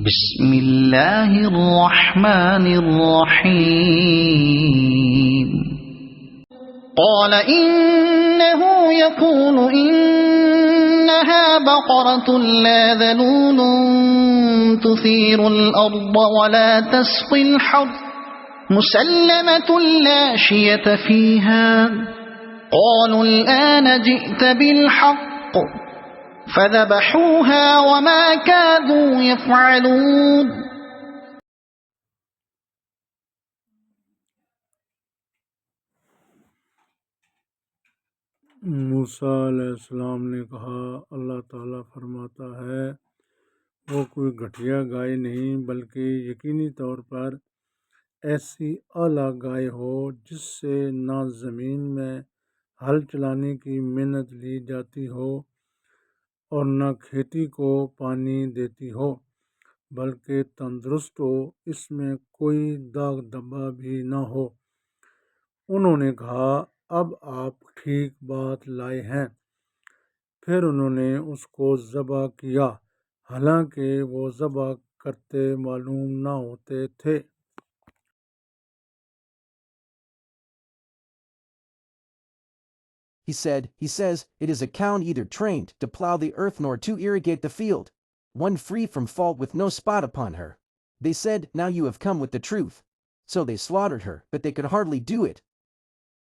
بسم اللہ الرحمن الرحیم قال انه يقول انها بقرة لا ذلول تثير الارض ولا تسقي الحرث مسلمة لا شية فيها قالوا الآن جئت بالحق فذبحوها وما كادوا يفعلون. موسی علیہ السلام نے کہا، اللہ تعالی فرماتا ہے وہ کوئی گھٹیا گائے نہیں بلکہ یقینی طور پر ایسی اعلی گائے ہو جس سے نہ زمین میں ہل چلانے کی محنت لی جاتی ہو اور نہ کھیتی کو پانی دیتی ہو، بلکہ تندرست ہو، اس میں کوئی داغ دھبہ بھی نہ ہو۔ انہوں نے کہا اب آپ ٹھیک بات لائے ہیں۔ پھر انہوں نے اس کو ذبح کیا، حالانکہ وہ ذبح کرتے معلوم نہ ہوتے تھے۔ He says, it is a cow neither trained to plow the earth nor to irrigate the field, one free from fault with no spot upon her. They said, now you have come with the truth. So they slaughtered her, but they could hardly do it,